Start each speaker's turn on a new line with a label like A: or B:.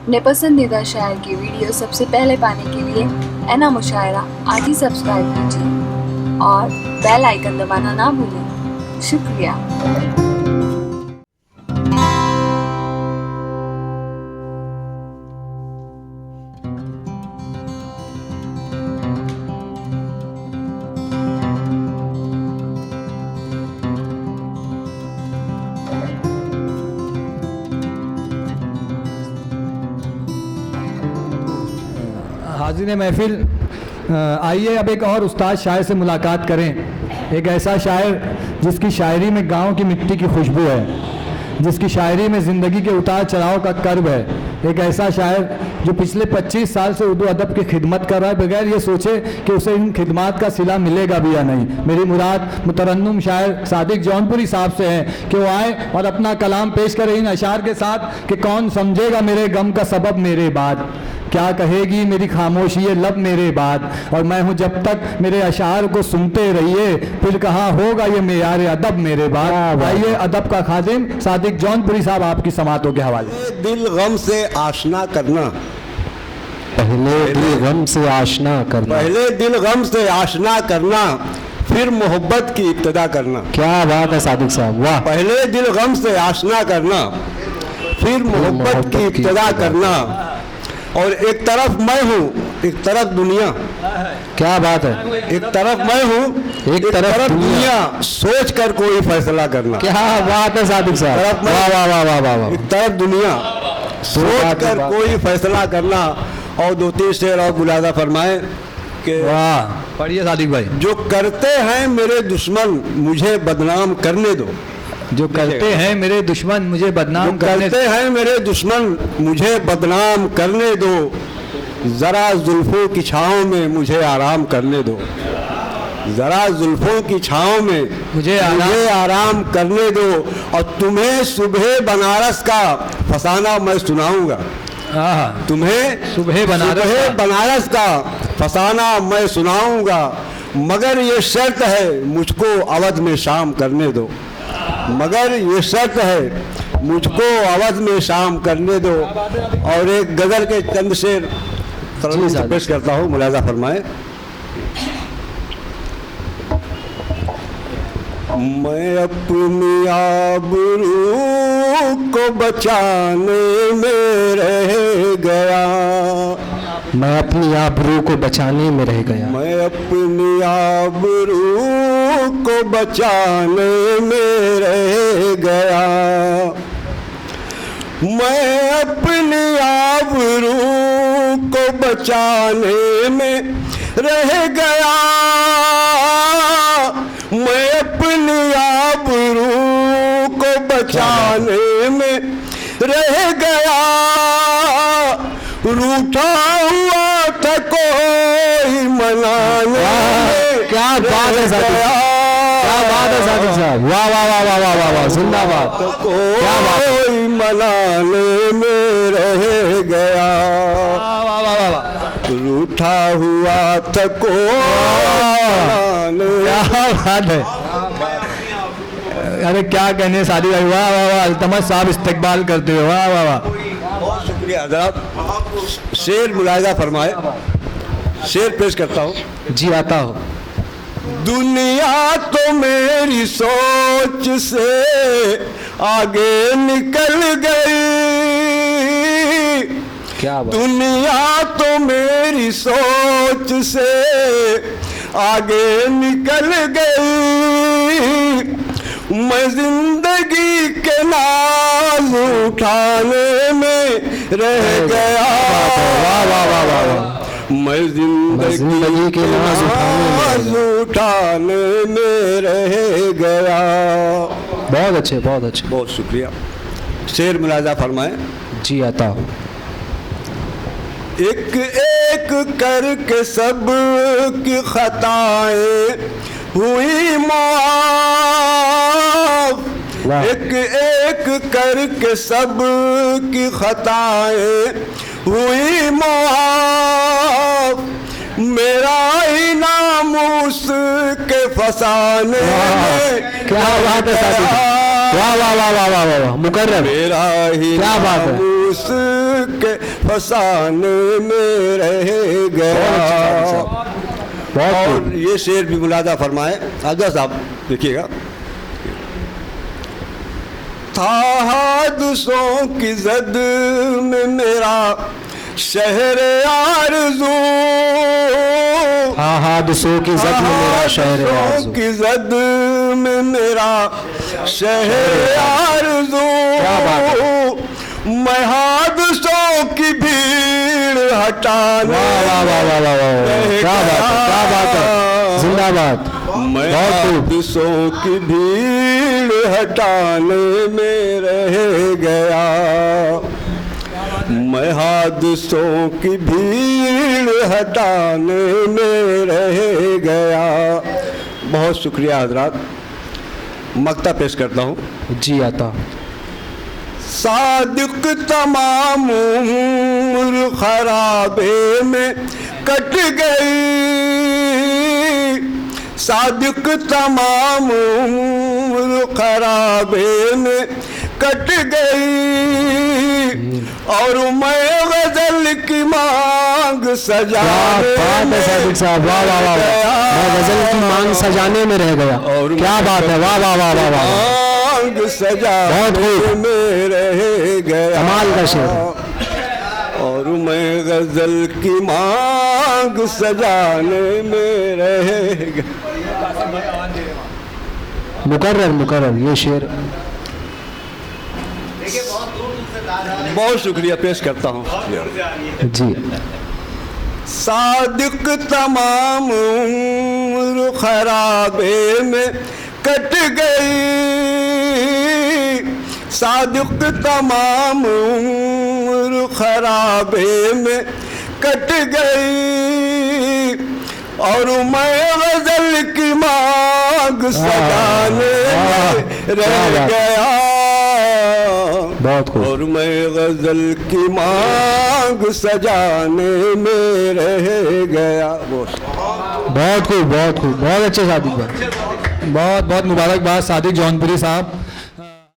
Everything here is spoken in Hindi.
A: अपने पसंदीदा शायर की वीडियो सबसे पहले पाने के लिए एना मुशायरा आज ही सब्सक्राइब कीजिए और बेल आइकन दबाना ना भूलें। शुक्रिया।
B: हाज़िर महफिल, आइए अब एक और उस्ताद शायर से मुलाकात करें। एक ऐसा शायर जिसकी शायरी में गांव की मिट्टी की खुशबू है, जिसकी शायरी में ज़िंदगी के उतार चढ़ाव का कर्ब है। एक ऐसा शायर जो पिछले 25 साल से उर्दू अदब की खिदमत कर रहा है बगैर ये सोचे कि उसे इन खिदमात का सिला मिलेगा भी या नहीं। मेरी मुराद मुतरन्नुम शायर सादिक जौनपुरी साहब से है कि वो आए और अपना कलाम पेश करें इन अशार के साथ कि कौन समझेगा मेरे गम का सबब मेरे बाद, क्या कहेगी मेरी खामोशी ये लब मेरे बाद, और मैं हूँ जब तक मेरे अशार को सुनते रहिए, फिर कहाँ होगा ये मेयार अदब मेरे बाद। आइए अदब का खादिम सादिक जौनपुरी साहब आपकी समातों के हवाले।
C: दिल गम से आशना करना,
D: पहले दिल गम से आशना करना,
C: पहले दिल गम से आशना करना, फिर मोहब्बत की इब्तिदा करना।
D: क्या बात है सादिक साहब, वाह।
C: पहले दिल गम से आशना करना, फिर मोहब्बत की इब्तिदा करना। और एक तरफ मैं हूँ एक तरफ दुनिया,
D: क्या बात है।
C: एक तरफ मैं हूँ एक तरफ दुनिया, सोच कर कोई फैसला करना।
D: क्या बात है सादिक साहब, वाह वाह वाह वाह वाह।
C: एक तरफ दुनिया सोच कर कोई फैसला करना। और 2-3 शेर और मुलाजा फरमाए कि
B: वाह, पढ़िए सादिक भाई।
C: जो करते हैं मेरे दुश्मन मुझे बदनाम करने दो,
B: जो करते हैं मेरे दुश्मन मुझे बदनाम
C: करते हैं मेरे दुश्मन मुझे बदनाम करने दो, जरा जुल्फों की छाँव में मुझे आराम करने दो, जरा जुल्फों की छाँव में मुझे आराम करने दो। और तुम्हें सुबह बनारस का फसाना मैं सुनाऊंगा, तुम्हें सुबह बनारस का फसाना मैं सुनाऊंगा, मगर ये शर्त है मुझको अवध में शाम करने दो, मगर ये शर्त है मुझको अवध में शाम करने दो। और एक गजल के चंद शेर पेश करता हूँ, मुलाजा फरमाए। मैं अपनी आबरू को बचाने में रह गया,
D: मैं अपनी आबरू को बचाने में रह गया,
C: मैं अपनी आबरू को बचाने में रह गया, मैं अपनी आबरू को बचाने में रह गया, मैं अपनी आबरू को बचाने में रह गया। रूठा हुआ था कोई मनाने,
D: क्या बात है सादिक, क्या बात है सादिक साहब, वाह वाह वाह वाह वाह वाह, जिंदाबाद।
C: कोई मनाने में रह गया, रूठा हुआ था कोई।
B: क्या बात है, अरे क्या कहने सादिक भाई, वाह वाह वाह। अल्तमश साहब इस्तकबाल करते हुए, वाह वाह वाह।
C: बहुत शुक्रिया हज़रात। शेर मुलाहिजा फरमाए, शेर पेश करता हूँ।
D: जी आता हो।
C: दुनिया तो मेरी सोच से आगे निकल गई,
D: क्या बात।
C: दुनिया तो मेरी सोच से आगे निकल गई, मैं जिंदगी के नाज उठाने में रह गया,
D: वाह वाह वाह वाह वाह।
C: मैं जिंदगी के नाज उठाने में रह गया।
D: बहुत अच्छे, बहुत अच्छे,
C: बहुत शुक्रिया। शेर मुलाजा फरमाए।
D: जी आता हो।
C: एक एक करके सब की खताएं हुई माफ, एक एक करके सब की खताएं हुई माफ, मेरा ही नाम उसके फसाने में।
D: क्या बात है, वाह वाह वाह वाह वाह वाह, मुकर्रम,
C: मेरा ही
D: क्या बात है।
C: उसके के फसाने में रह गया। और ये शेर भी मुलादा फरमाए आजा साहब, देखिएगा। था हादसों की जद में मेरा शहर आरज़ू,
D: हादसों की जद में मेरा शहर आरज़ू,
C: की जद में मेरा शहर आरज़ू। मैं हादसों की भीड़ हटाने,
D: क्या बात है, जिंदाबाद।
C: मैं हादसों की भीड़ हटाने में रह गया। मैं हादसों की भीड़ हटाने में रह गया। बहुत शुक्रिया हजरात। मक्ता पेश करता हूँ।
D: जी आता।
C: सादिक तमाम उम्र खराबे में कट गई, सादिक तमाम उम्र खराबे में कट गई। और मैं गजल की मांग सजाने में,
D: सादिक साहब, वाह वाह वाह, मैं गजल की मांग सजाने में रह गया। और क्या बात है, वाह वाह वाह वाह वाह,
C: मांग सजाने में रह गया।
D: कमाल का शेर।
C: और मैं गजल की मांग सजाने में रह गया।
D: मुकर्रर ये शेर।
C: बहुत शुक्रिया पेश करता हूँ
D: जी।
C: सादिक तमाम उम्र खराबे में कट गई, सादिक तमाम उम्र खराबे में कट गई। और मैं गजल की मांग सजाने में रह गया। और मैं गजल की मांग सजाने में रह गया।
D: बहुत खूब, बहुत खूब, बहुत अच्छे सादिक भाई,
B: बहुत बहुत मुबारकबाद सादिक जौनपुरी साहब।